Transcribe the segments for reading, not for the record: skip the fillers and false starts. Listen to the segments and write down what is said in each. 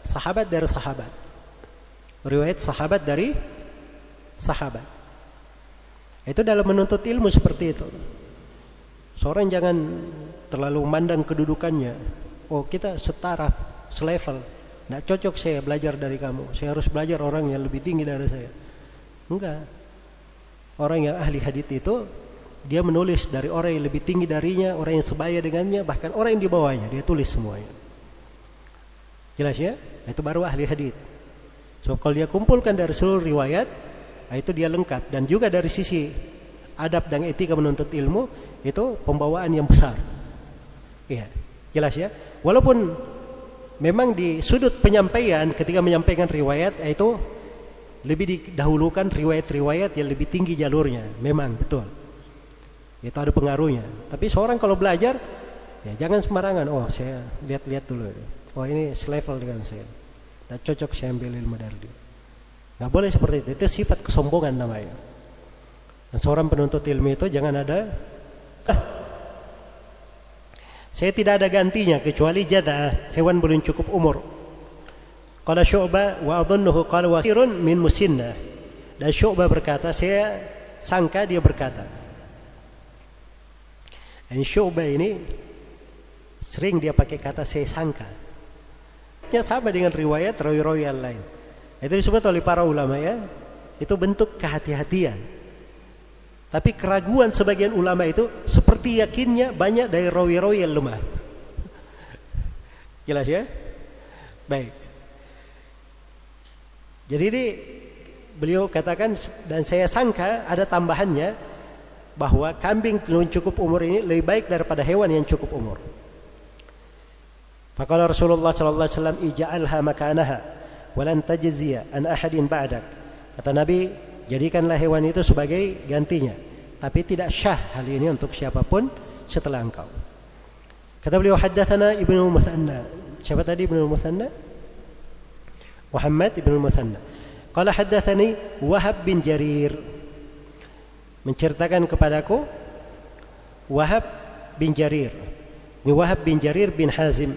sahabat dari sahabat. Riwayat sahabat dari sahabat. Itu dalam menuntut ilmu seperti itu. Seorang jangan terlalu memandang kedudukannya. Oh, kita setara, selevel. Nggak cocok saya belajar dari kamu. Saya harus belajar orang yang lebih tinggi dari saya. Enggak. Orang yang ahli hadits itu dia menulis dari orang yang lebih tinggi darinya, orang yang sebaya dengannya, bahkan orang yang di bawahnya, dia tulis semuanya. Jelas ya? Itu baru ahli hadits. So kalau dia kumpulkan dari seluruh riwayat, itu dia lengkap. Dan juga dari sisi adab dan etika menuntut ilmu, itu pembawaan yang besar. Iya, jelas ya? Walaupun memang di sudut penyampaian ketika menyampaikan riwayat, itu lebih didahulukan riwayat-riwayat yang lebih tinggi jalurnya. Memang betul. Itu ada pengaruhnya. Tapi seorang kalau belajar, ya jangan sembarangan. Oh, saya lihat-lihat dulu. Oh, ini selevel dengan saya. Tak cocok saya ambil ilmu dari dia. Nggak boleh seperti itu. Itu sifat kesombongan namanya. Dan seorang penuntut ilmu itu jangan ada. Saya tidak ada gantinya kecuali jadah, hewan belum cukup umur. Qala Syu'bah wa adhunnuhu qala wa khairun min musinnah. Dan Syu'bah berkata, saya sangka dia berkata. Dan Syu'bah ini sering dia pakai kata saya sangka. Sama dengan riwayat rawi-rawi yang lain. Itu disebut oleh para ulama ya. Itu bentuk kehati-hatian. Tapi keraguan sebagian ulama itu seperti yakinnya banyak dari rawi-rawi yang lemah. Jelas ya? Baik. Jadi ini beliau katakan, dan saya sangka ada tambahannya, bahwa kambing yang cukup umur ini lebih baik daripada hewan yang cukup umur. Faqala Rasulullah sallallahu alaihi wasallam ij'alha makanaha wa lan tajziya an ahadin ba'dak. Kata Nabi, jadikanlah hewan itu sebagai gantinya, tapi tidak syah hal ini untuk siapapun setelah engkau. Kata beliau, haddatsana Ibnu Mutsanna. Siapa tadi Ibnu Mutsanna? Muhammad Ibnu Mutsanna. Qala haddatsani Wahab bin Jarir. Menceritakan kepadaku Wahab bin Jarir. Ini Wahab bin Jarir bin Hazim.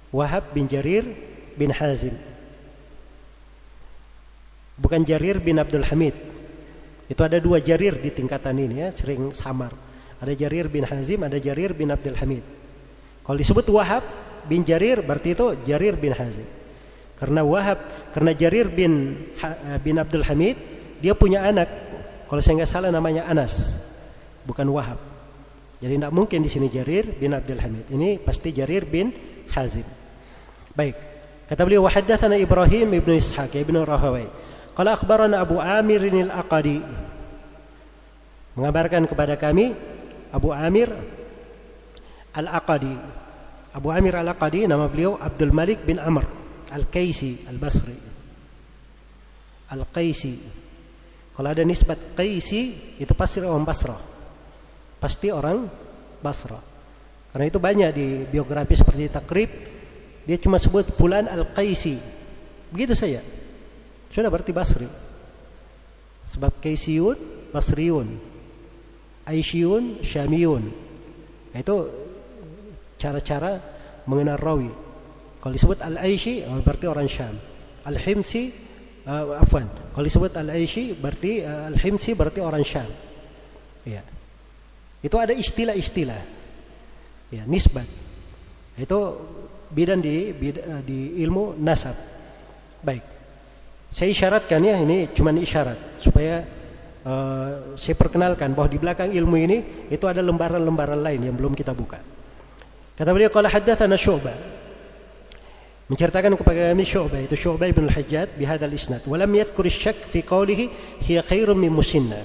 Wahab bin Jarir bin Hazim. Bukan Jarir bin Abdul Hamid. Itu ada dua Jarir di tingkatan ini ya, sering samar. Ada Jarir bin Hazim, ada Jarir bin Abdul Hamid. Kalau disebut Wahab bin Jarir berarti itu Jarir bin Hazim. Karena Jarir bin Abdul Hamid, dia punya anak. Kalau saya nggak salah namanya Anas, bukan Wahab. Jadi tidak mungkin di sini Jarir bin Abdul Hamid. Ini pasti Jarir bin Hazim. Baik. Kata beliau, wa haddatsana Ibrahim ibnu Ishaq ibnu Rahawai. Qala akhbarana Abu Amir al-Aqadi. Mengabarkan kepada kami Abu Amir al-Aqadi. Abu Amir al-Aqadi nama beliau Abdul Malik bin Amr Al-Qaisi Al-Basri. Al-Qaisi. Kalau ada nisbat Qaisi, itu pasti orang Basrah. Pasti orang Basrah. Karena itu banyak di biografi seperti Takrib, dia cuma sebut fulan Al-Qaisi. Begitu saja. Sudah berarti Basri. Sebab Qaisiyun, Basriyun. Aisyiyun, Syamiyun. Itu cara-cara mengenal rawi. Kalau disebut Al-Aishi, berarti orang Syam. Al-Himsi, kalau disebut Al-Aishi, berarti Al-Himsi berarti orang Syam. Ya. Itu ada istilah-istilah. Ya, nisbat. Itu bidang di ilmu nasab. Baik. Saya isyaratkan ya, ini cuma isyarat supaya saya perkenalkan bahwa di belakang ilmu ini itu ada lembaran-lembaran lain yang belum kita buka. Kata beliau, qala haddatsana Syu'bah. Menceritakan kepada kami Syu'bah, itu Syu'bah bin Al-Hajjaj bihadzal isnad. Wa lam yadhkur asy-syak fi qawlihi hiya khairun min musinnah.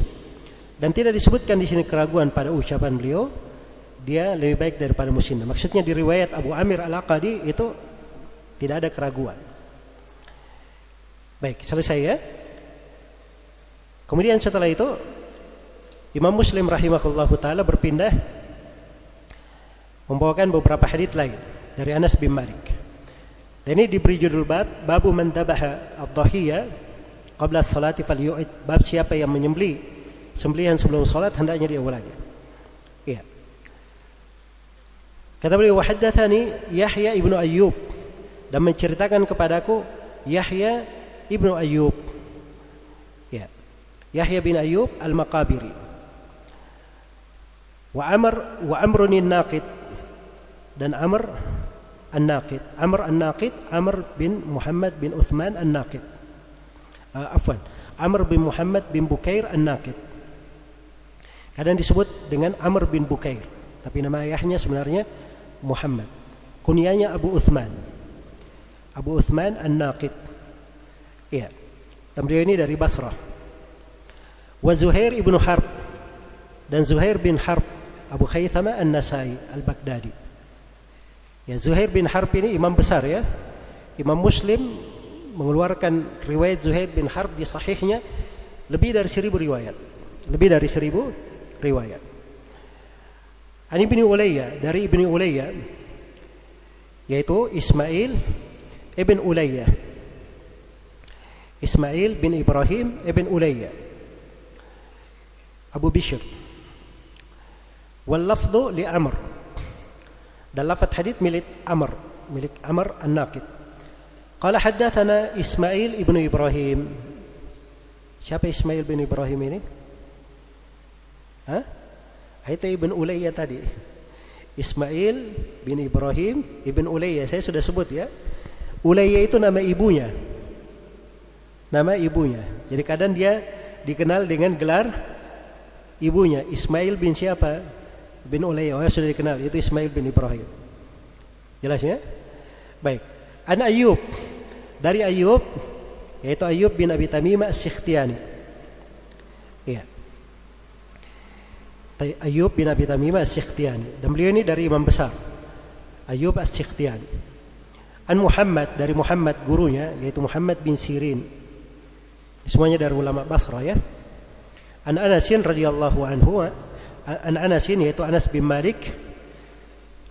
Dan tidak disebutkan di sini keraguan pada ucapan beliau, dia lebih baik daripada musinnah. Maksudnya di riwayat Abu Amir Al-Aqadi itu tidak ada keraguan. Baik, selesai ya. Kemudian setelah itu Imam Muslim rahimahullahu taala berpindah membawakan beberapa hadits lain dari Anas bin Malik. Dan ini diberi judul babu man dabaha ad-dhahiyya qabla as-salati falyu'id. Bab siapa yang menyembelih sembelihan sebelum salat hendaknya dia ulangi. Kata beliau, wa haddatsani Yahya ibnu Ayyub dan menceritakan kepadaku Yahya ibnu Ayyub. Ya. Yahya bin Ayyub al-Maqabiri. Wa Amrun an-Naqid, dan Amr an-Naqid. Amr bin Muhammad bin Uthman an-Naqid. Amr bin Muhammad bin Bukair an-Naqid. Kadang disebut dengan Amr bin Bukair, tapi nama ayahnya sebenarnya Muhammad. Kunyanya Abu Uthman an-Naqid. Iya. Dan beliau ini dari Basrah. Wa Zuhair ibnu Harb, dan Zuhair bin Harb Abu Khaythama an-Nasai al-Baghdadi. Ya, Zuhair bin Harb ini imam besar ya. Imam Muslim mengeluarkan riwayat Zuhair bin Harb di sahihnya lebih dari 1000 riwayat. An Ibni Ulayya, dari Ibni Ulayya, yaitu Ismail ibn Ulayya, Ismail bin Ibrahim ibn Ulayya, Abu Bishr. Wal lafdhu li Amr, dan lafaz hadits milik Amr an-Naqid. Qala haddatsana Ismail ibn Ibrahim. Siapa Ismail bin Ibrahim ini? Itu Ibn Ulayya tadi. Ismail bin Ibrahim ibn Ulayya, saya sudah sebut ya. Ulayya itu nama ibunya. Jadi kadang dia dikenal dengan gelar ibunya. Ismail bin siapa? Bin Ulayya. Sudah dikenal, itu Ismail bin Ibrahim. Jelas ya? Baik. An Ayyub, dari Ayyub, yaitu Ayyub bin Abi Tamimah as-Sikhtiyani. Iya. Ayyub bin Abi Tamimah as-Sikhtiyani, dan beliau ini dari imam besar Ayyub as-Sikhtiyani. An Muhammad, dari Muhammad gurunya, yaitu Muhammad bin Sirin. Semuanya dari ulama Basrah ya. An Anasin radhiyallahu anhu, an Anasin, yaitu Anas bin Malik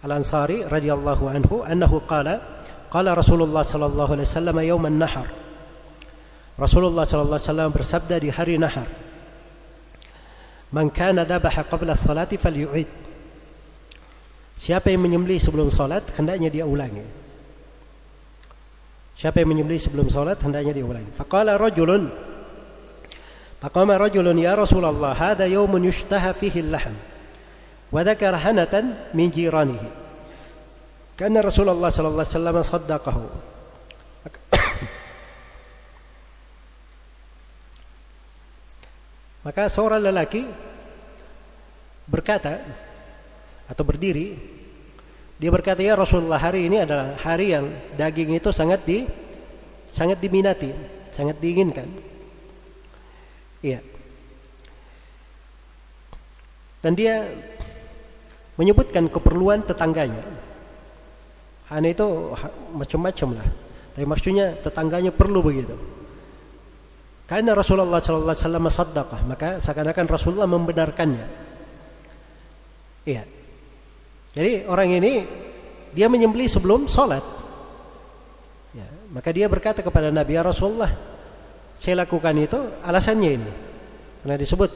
al-Ansari radhiyallahu anhu, annahu qala Rasulullah sallallahu alaihi wasallam yaum an-nahar. Rasulullah sallallahu alaihi wasallam bersabda di hari nahar, man kana dhabaha qabla as-salati falyu'id. Siapa yang menyembelih sebelum salat, hendaknya dia ulangi. Faqama rajulun ya Rasulullah, hadha yawmun yushtaha fihi al-lahm, wa dhakara hanatan min jiranihi. Kana Rasulullah sallallahu alaihi wasallam saddaqahu. Maka seorang lelaki berkata atau berdiri, dia berkata, ya Rasulullah, hari ini adalah hari yang daging itu sangat diminati, sangat diinginkan. Iya. Dan dia menyebutkan keperluan tetangganya. Hanya itu macam-macam lah, tapi maksudnya tetangganya perlu begitu. Karena Rasulullah sallallahu alaihi wasallam saddaqah, maka seakan-akan Rasulullah membenarkannya. Iya. Jadi orang ini dia menyembelih sebelum salat. Ya, maka dia berkata kepada Nabi, ya Rasulullah, saya lakukan itu alasannya ini, karena disebut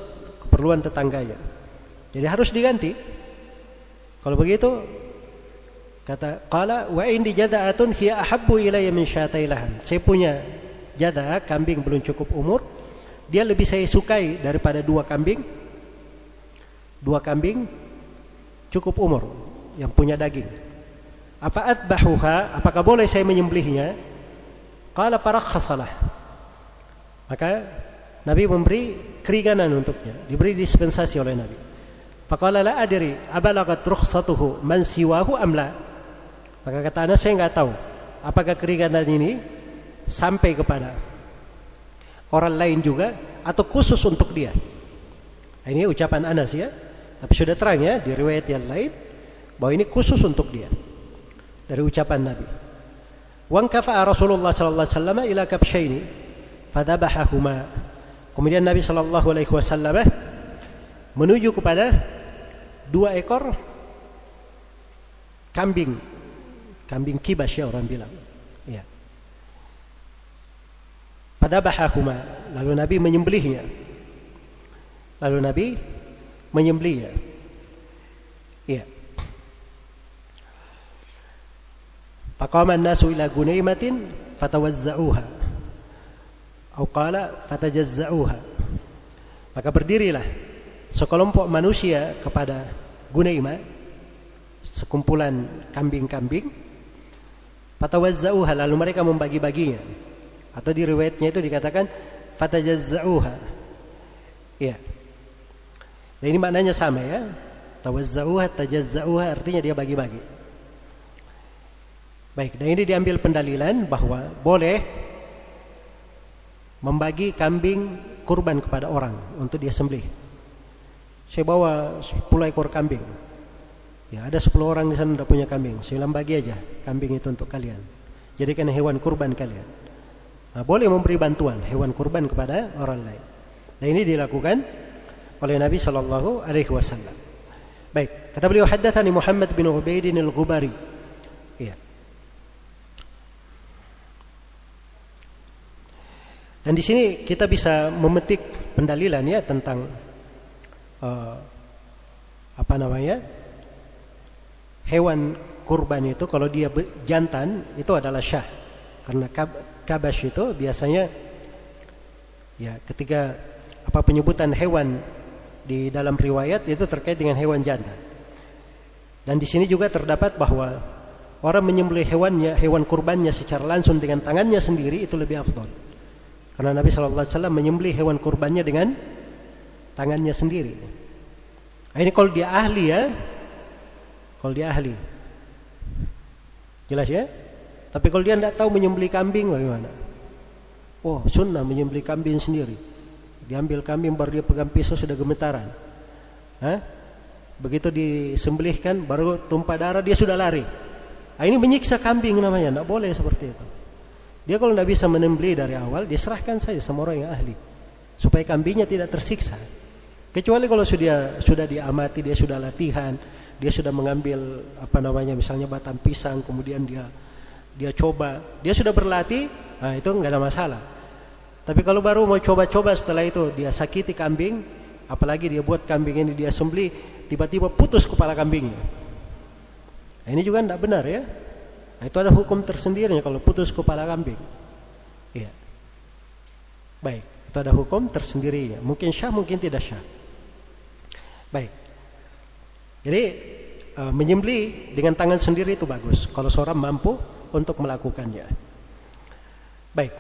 keperluan tetangganya. Jadi harus diganti. Kalau begitu, kata qala wa indi jada'atun hiya ahabbu ilayya min syatai laham. Saya punya jada, kambing belum cukup umur, dia lebih saya sukai daripada dua kambing cukup umur yang punya daging. Apa adbahuha, apakah boleh saya menyembelihnya? Qala farakhasalah. Maka Nabi memberi keringanan untuknya, diberi dispensasi oleh Nabi. Faqala la adri abalagat rukhsatuhu man siwahu am la. Maka kata Anas, saya enggak tahu apakah keringanan ini sampai kepada orang lain juga atau khusus untuk dia. Ini ucapan Anas ya, tapi sudah terang ya di riwayat yang lain bahwa ini khusus untuk dia dari ucapan Nabi. Wan kafa'a Rasulullah sallallahu alaihi wasallam ila kabshaini fadhabahahuma. Kemudian Nabi sallallahu alaihi wasallam menuju kepada dua ekor kambing kibas ya orang bilang. Ya. Fadhabahahuma, lalu Nabi menyembelihnya. Iya. Faqama an-nasu ila gunaimatin fatawazza'uha. Atau qala fatajazza'uha. Maka berdirilah sekelompok manusia kepada Gunaimah, sekumpulan kambing-kambing. Fatawazza'uha, lalu mereka membagi-baginya. Atau di riwayatnya itu dikatakan fatajazza'uha. Ya. Dan ini maknanya sama ya. Tawazza'uha, tajazza'uha artinya dia bagi-bagi. Baik, dan ini diambil pendalilan bahwa boleh membagi kambing kurban kepada orang untuk dia sembelih. Saya bawa 10 ekor kambing. Ya, ada 10 orang di sana tidak punya kambing. Saya bilang bagi aja kambing itu untuk kalian. Jadikan hewan kurban kalian. Nah, boleh memberi bantuan hewan kurban kepada orang lain. Dan ini dilakukan oleh Nabi sallallahu alaihi wasallam. Baik, kata beliau haddatsani Muhammad bin Ubaid al-Ghubari. Iya. Dan di sini kita bisa memetik pendalilan ya tentang hewan kurban itu kalau dia jantan itu adalah syah. Karena kabash itu biasanya ya ketika penyebutan hewan di dalam riwayat itu terkait dengan hewan jantan. Dan di sini juga terdapat bahwa orang menyembelih hewan kurbannya secara langsung dengan tangannya sendiri itu lebih afdal. Karena Nabi sallallahu alaihi wasallam menyembelih hewan kurbannya dengan tangannya sendiri. Nah, ini kalau dia ahli ya. Kalau dia ahli. Jelas ya? Tapi kalau dia tidak tahu menyembelih kambing bagaimana? Oh, sunnah menyembelih kambing sendiri. Diambil kambing baru dia pegang pisau sudah gemetaran. Hah? Begitu disembelihkan baru tumpah darah dia sudah lari. Nah, ini menyiksa kambing namanya, tidak boleh seperti itu. Dia kalau tidak bisa menyembelih dari awal, diserahkan saja sama orang yang ahli supaya kambingnya tidak tersiksa. Kecuali kalau sudah diamati, dia sudah latihan, dia sudah mengambil misalnya batang pisang, kemudian dia coba, dia sudah berlatih, nah itu nggak ada masalah. Tapi kalau baru mau coba-coba setelah itu dia sakiti kambing, apalagi dia buat kambing ini dia sembelih, tiba-tiba putus kepala kambingnya. Nah, ini juga tidak benar ya. Nah, itu ada hukum tersendirinya kalau putus kepala kambing. Iya. Baik, itu ada hukum tersendirinya. Mungkin syah, mungkin tidak syah. Baik. Jadi menyembelih dengan tangan sendiri itu bagus kalau seorang mampu untuk melakukannya. Baik.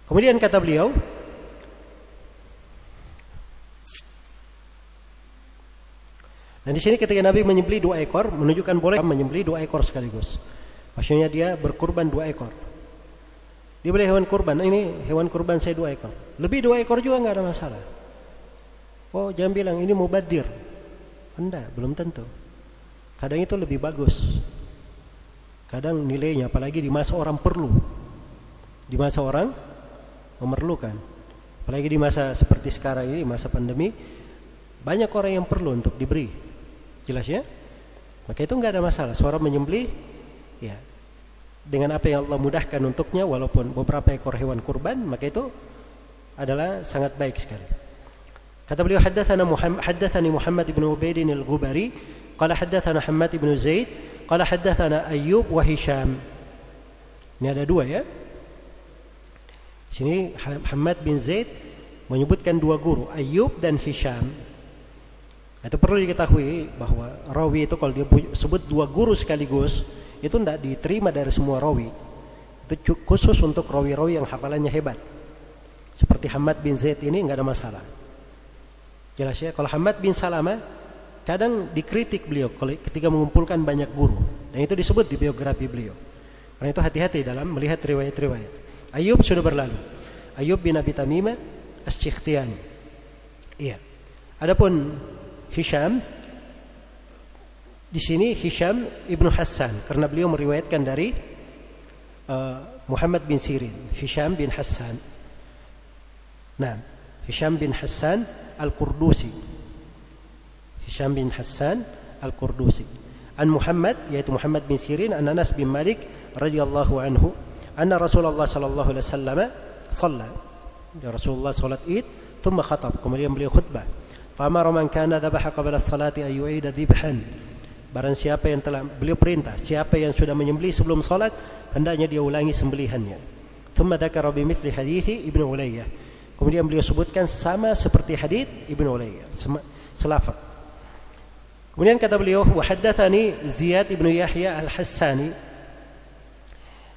Kemudian kata beliau, dan di sini ketika Nabi menyembelih 2 ekor menunjukkan boleh menyembelih 2 ekor sekaligus. Maksudnya dia berkurban 2 ekor. Dia boleh hewan kurban. Ini hewan kurban saya 2 ekor. Lebih 2 ekor juga nggak ada masalah. Oh, jangan bilang ini mubadir. Enggak, belum tentu. Kadang itu lebih bagus. Kadang nilainya, apalagi di masa orang perlu. Di masa orang memerlukan. Apalagi di masa seperti sekarang ini, masa pandemi, banyak orang yang perlu untuk diberi. Jelas ya? Maka itu enggak ada masalah. Seorang menyembelih, ya, dengan apa yang Allah mudahkan untuknya, walaupun beberapa ekor hewan kurban, maka itu adalah sangat baik sekali. Kata beliau haddatsani Muhammad bin Ubaid al-Ghubari qala haddatsana Hammad bin Zaid qala haddatsana Ayyub wa Hisham. Ini ada 2 ya. Sini Hammad bin Zaid menyebutkan 2 guru, Ayyub dan Hisham. Itu perlu diketahui bahwa rawi itu kalau dia sebut 2 guru sekaligus itu tidak diterima dari semua rawi. Itu khusus untuk rawi-rawi yang hafalannya hebat. Seperti Hammad bin Zaid ini enggak ada masalah. Jelas ya, kalau Hammad bin Salamah kadang dikritik beliau ketika mengumpulkan banyak guru, dan itu disebut di biografi beliau. Karena itu hati-hati dalam melihat riwayat-riwayat. Ayyub sudah berlalu. Ayyub bin Abi Tamimah Asy-Syikhtiyani. Iya. Adapun Hisham di sini Hisham Ibnu Hassan karena beliau meriwayatkan dari Muhammad bin Sirin, Hisham bin Hassan. Nah, Hisham bin Hassan Al-Qurdusi. Hisham bin Hassan Al-Qurdusi. An Muhammad, yaitu Muhammad bin Sirin, an Anas bin Malik radhiyallahu anhu, anna Rasulullah sallallahu alaihi wasallam shalla. Ya Rasulullah salat Id, thumma khatab, kemudian beliau khutbah. Fa amara man kana dhabaha qabla as-salati ay yu'ida dhibhan. Barang siapa yang telah beliau perintah, siapa yang sudah menyembelih sebelum salat, hendaknya dia ulangi sembelihannya. Thumma dzakara bimithli hadithi Ibnu Ulayyah. Kemudian beliau sebutkan sama seperti hadits Ibnu Ulayyah, selafaz. Kemudian kata beliau, wa haddatsani Ziyad ibnu Yahya al-Hassani,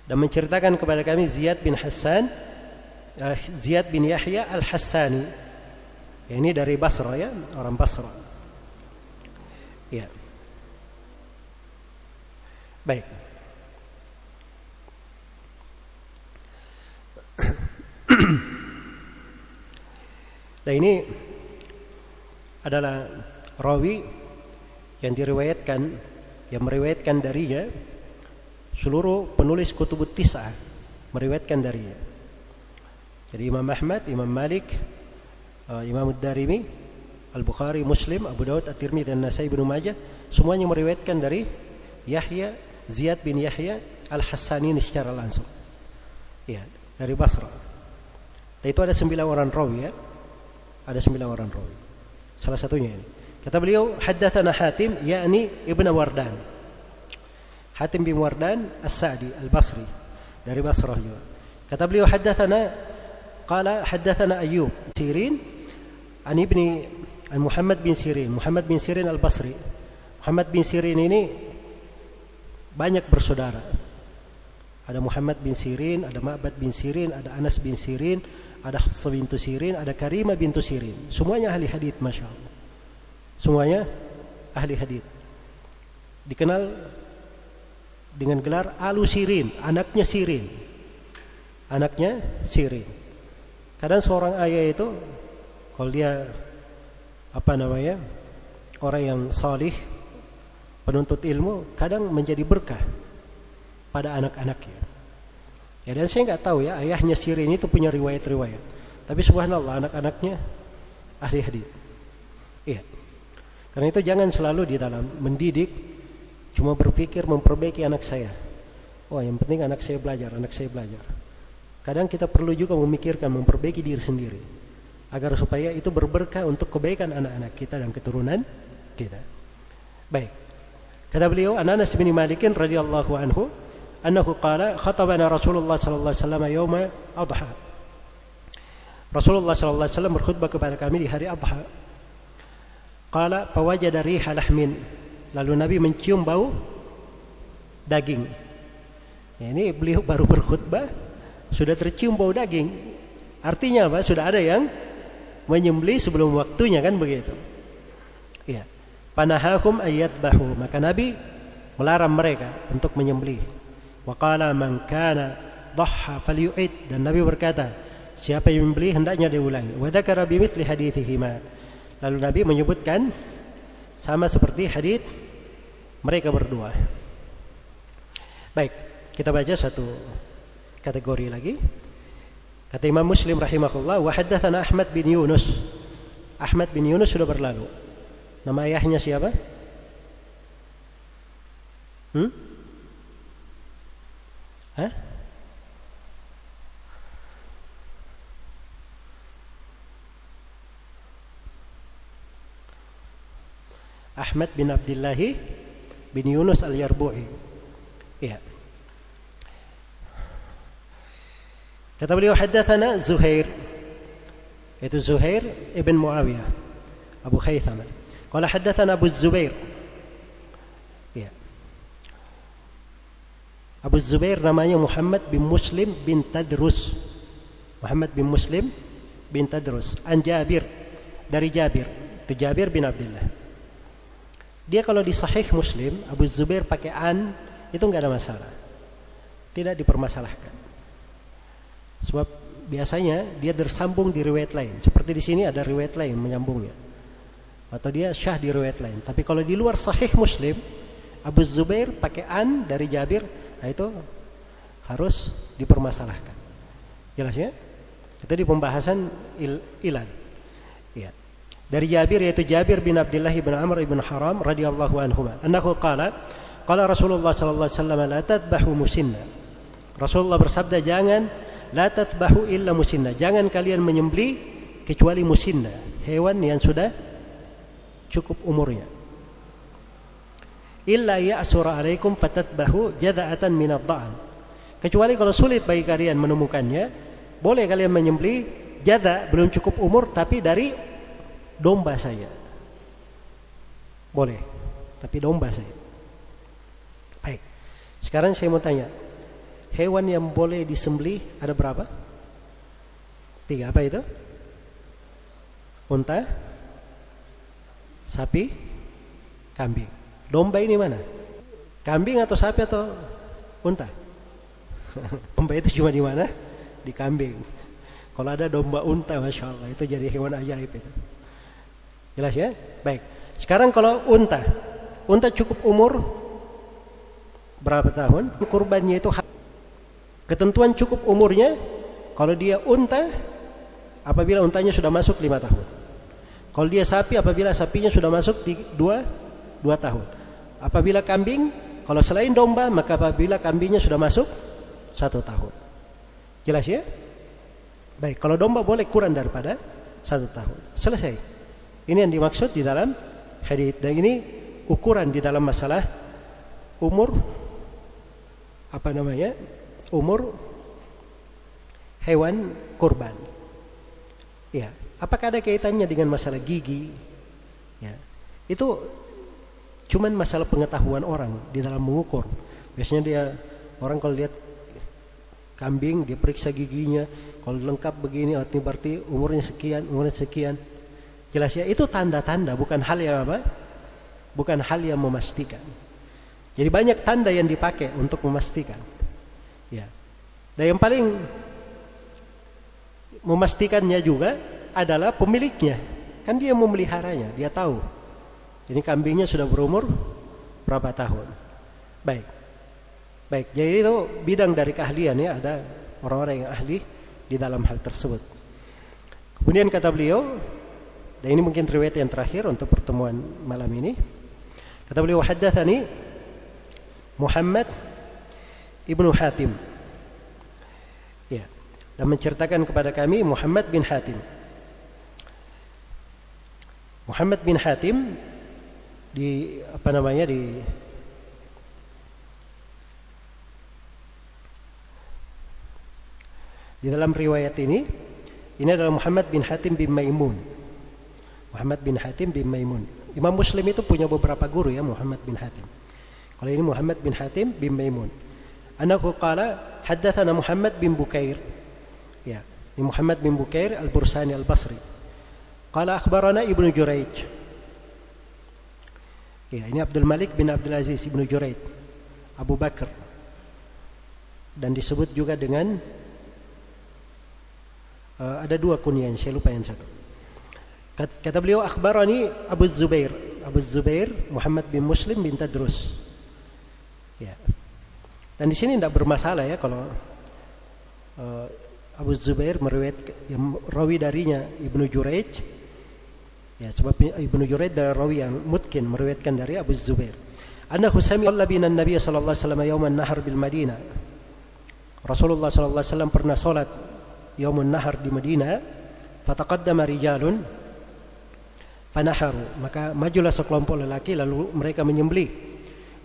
dan menceritakan kepada kami Ziyad bin Yahya al-Hassani. Ya, ini dari Basra, ya, orang Basra. Ya. Baik. Nah, ini adalah rawi yang meriwayatkan darinya seluruh penulis kutubut tis'ah meriwayatkan darinya. Jadi Imam Ahmad, Imam Malik, Imam Ad-Darimi, Al-Bukhari, Muslim, Abu Daud, At-Tirmidzi, dan Nasai, Ibnu Majah, semuanya meriwayatkan dari Ziyad bin Yahya al-Hassani secara langsung. Ya, dari Basra. Dan itu ada 9 orang rawi, ya. Ada 9 orang rawi. Salah satunya ini. Kata beliau, haddatsana Hatim, yakni Ibnu Wardan. Hatim bin Wardan As-Sa'di Al-Basri, dari Basrah juga. Kata beliau, qala haddatsana Ayyub Sirin an Muhammad bin Sirin Al-Basri. Muhammad bin Sirin ini banyak bersaudara. Ada Muhammad bin Sirin, ada Ma'bad bin Sirin, ada Anas bin Sirin, ada Hafsah bintu Sirin, ada Karimah bintu Sirin. Semuanya ahli hadits, Masya Allah. Semuanya ahli hadits. Dikenal dengan gelar Alu Sirin, anaknya Sirin. Anaknya Sirin. Kadang seorang ayah itu, kalau dia orang yang salih, penuntut ilmu, kadang menjadi berkah pada anak-anaknya. Ya, dan saya nggak tahu, ya, ayahnya Sirin itu punya riwayat-riwayat, tapi subhanallah anak-anaknya ahli hadits. Iya. Karena itu jangan selalu di dalam mendidik cuma berpikir memperbaiki anak saya. Oh, yang penting anak saya belajar. Kadang kita perlu juga memikirkan memperbaiki diri sendiri, agar supaya itu berberkah untuk kebaikan anak-anak kita dan keturunan kita. Baik. Kata beliau, Anas bin Malik radhiyallahu anhu, annahu qala khatabana Rasulullah sallallahu alaihi wasallam yauma adha. Rasulullah sallallahu alaihi wasallam berkhutbah kepada kami di hari Adha. Qala fawajada riha lahmin. Lalu Nabi mencium bau daging. Ya, ini beliau baru berkhutbah sudah tercium bau daging. Artinya apa? Sudah ada yang menyembelih sebelum waktunya, kan begitu. Iya. Panahahum ayyadbahu, maka Nabi melarang mereka untuk menyembelih. Wa qala man kana dhahha falyu'id, dan Nabi berkata, siapa yang menyembelih hendaknya diulangi. Wa dzakara bimithli haditsihima. Lalu Nabi menyebutkan sama seperti hadits mereka berdua. Baik, kita baca satu kategori lagi. Kata Imam Muslim rahimahullah, wa haddatsana Ahmad bin Yunus. Ahmad bin Yunus sudah berlalu. Nama ayahnya siapa? Ahmad bin Abdullah bin Yunus al-Yarbu'i. Iya. Kata beliau, haddatsana Zuhair. Itu Zuhair ibn Muawiyah Abu Khaythama. Qala haddatsana Abu Zubair. Ya. Abu Zubair namanya Muhammad bin Muslim bin Tadrus. Muhammad bin Muslim bin Tadrus. An Jabir, dari Jabir. Itu Jabir bin Abdullah. Dia kalau di Sahih Muslim, Abu Zubair pakai an, itu enggak ada masalah. Tidak dipermasalahkan. Sebab biasanya dia tersambung di riwayat lain. Seperti di sini ada riwayat lain menyambungnya. Atau dia syah di riwayat lain. Tapi kalau di luar Sahih Muslim, Abu Zubair pakai an dari Jabir, nah itu harus dipermasalahkan. Jelas ya? Itu di pembahasan ilal. Ya. Dari Jabir, yaitu Jabir bin Abdullah bin Amr bin Haram radhiyallahu anhuma, annahu qala Rasulullah sallallahu alaihi wasallam la tadbahu musinna. Rasulullah bersabda, jangan la tadbahu illa musinna, jangan kalian menyembelih kecuali musinna, hewan yang sudah cukup umurnya. illa ya'sura alaikum fatatbahu jada'atan minad dha'an. Kecuali kalau sulit bagi kalian menemukannya, boleh kalian menyembelih jada, belum cukup umur, tapi dari domba saja. Boleh, tapi domba saja. Baik. Sekarang saya mau tanya, hewan yang boleh disembelih ada berapa? 3, apa itu? Unta, sapi, kambing. Domba ini mana? Kambing atau sapi atau unta? Domba itu cuma di mana? Di kambing. Kalau ada domba unta, masya Allah, itu jadi hewan ajaib itu. Jelas ya? Baik. Sekarang kalau unta cukup umur berapa tahun? Kurbannya itu ketentuan cukup umurnya. Kalau dia unta, apabila untanya sudah masuk 5 tahun. Kalau dia sapi, apabila sapinya sudah masuk di 2 tahun. Apabila kambing, kalau selain domba, maka apabila kambingnya sudah masuk 1 tahun. Jelas ya? Baik, kalau domba boleh kurang daripada 1 tahun. Selesai. Ini yang dimaksud di dalam hadits. Dan ini ukuran di dalam masalah umur, umur hewan kurban. Ya, apakah ada kaitannya dengan masalah gigi? Ya, itu cuman masalah pengetahuan orang di dalam mengukur. Biasanya orang kalau lihat kambing, dia periksa giginya. Kalau lengkap begini, ini berarti umurnya sekian. Jelas ya, itu tanda-tanda, bukan hal yang apa? Bukan hal yang memastikan. Jadi banyak tanda yang dipakai untuk memastikan. Ya. Dan yang paling memastikannya juga adalah pemiliknya. Kan dia memeliharanya, dia tahu. Ini kambingnya sudah berumur berapa tahun. Baik, jadi itu bidang dari keahlian ya, ada orang-orang yang ahli di dalam hal tersebut. Kemudian kata beliau, dan ini mungkin riwayat yang terakhir untuk pertemuan malam ini. Kata beliau, haddatsani Muhammad ibnu Hatim. Ya, dan menceritakan kepada kami Muhammad bin Hatim. Muhammad bin Hatim di dalam riwayat ini adalah Muhammad bin Hatim bin Maimun. Muhammad bin Hatim bin Maimun. Imam Muslim itu punya beberapa guru ya, Muhammad bin Hatim. Kalau ini Muhammad bin Hatim bin Maimun. Anahu qala haddatsana Muhammad bin Bukair. Ya, ini Muhammad bin Bukair al-Bursani al-Basri. Qala akhbarana Ibnu Jurayj. Ya, ini Abdul Malik bin Abdul Aziz Ibnu Jurayj, Abu Bakar. Dan disebut juga dengan ada 2 kunyan, saya lupa yang satu. Kata beliau, akhbarani Abu Zubair Muhammad bin Muslim bin Tadrus. Ya. Dan di sini tidak bermasalah ya kalau Abu Zubair yang rawi darinya Ibnu Jurayj. Ya, sebab Ibnu Jurayj adalah rawi yang mutkin meriwayatkan dari Abu Zubair. Annahu sami'a bina Nabi sallallahu alaihi wasallam yauman nahar bil Madinah. Rasulullah sallallahu alaihi wasallam pernah salat yaumun nahar di Madinah. Fataqaddama rijalun fanaharu, maka majulah sekelompok lelaki lalu mereka menyembelih.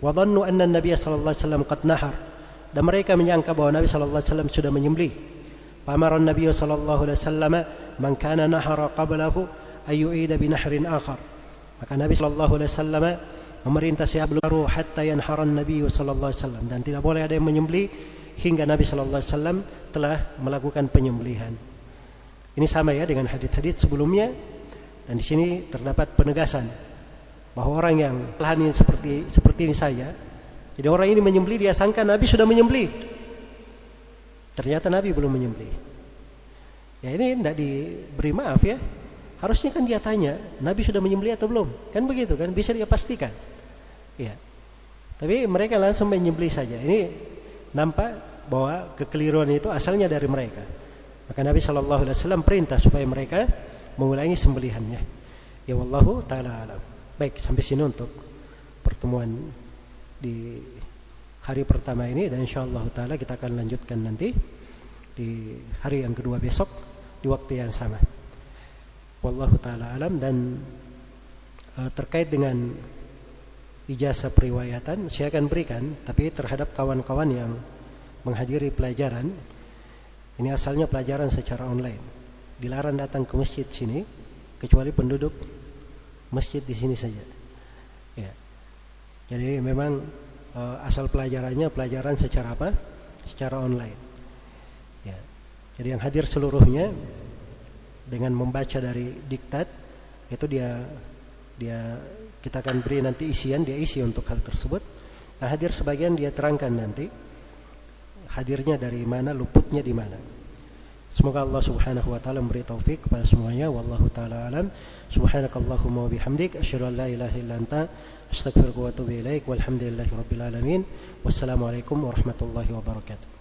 Wa dhannu anna an-nabiy sallallahu alaihi wasallam qad nahar, dan mereka menyangka bahwa Nabi sallallahu alaihi wasallam sudah menyembelih. Famara an-nabiy sallallahu alaihi wasallam man kana nahara qablahu ay yu'ida bi nahrin akhar, maka Nabi sallallahu alaihi wasallam memerintah siapa baru hatta yanhara an-nabiy sallallahu alaihi wasallam, dan tidak boleh ada yang menyembelih hingga Nabi sallallahu alaihi wasallam telah melakukan penyembelihan. Ini sama ya dengan hadits-hadits sebelumnya. Dan di sini terdapat penegasan bahwa orang yang lahan ini seperti ini saya. Jadi orang ini menyembelih, dia sangka Nabi sudah menyembelih. Ternyata Nabi belum menyembelih. Ya, ini tidak diberi maaf ya. Harusnya kan dia tanya, Nabi sudah menyembelih atau belum? Kan begitu kan, bisa dia pastikan. Ya. Tapi mereka langsung menyembelih saja. Ini nampak bahwa kekeliruan itu asalnya dari mereka. Maka Nabi SAW perintah supaya mereka mengulangi sembelihannya. Ya wallahu ta'ala alam. Baik, sampai sini untuk pertemuan di hari pertama ini, dan insyaallah ta'ala kita akan lanjutkan nanti di hari yang kedua besok di waktu yang sama. Wallahu ta'ala alam. Dan terkait dengan ijazah periwayatan saya akan berikan, tapi terhadap kawan-kawan yang menghadiri pelajaran, ini asalnya pelajaran secara online, dilarang datang ke masjid sini kecuali penduduk masjid di sini saja. Ya. Jadi memang asal pelajarannya pelajaran secara apa? Secara online. Ya. Jadi yang hadir seluruhnya dengan membaca dari diktat itu dia kita akan beri nanti isian, dia isi untuk hal tersebut. Nah, hadir sebagian dia terangkan nanti hadirnya dari mana, luputnya di mana. Semoga Allah Subhanahu wa taala memberi taufik kepada semuanya. Wallahu taala alam. Subhanakallahumma wa bihamdik asyhadu an la ilaha illa anta astaghfiruka wa atubu ilaik. Walhamdulillahirabbil alamin. Wassalamualaikum warahmatullahi wabarakatuh.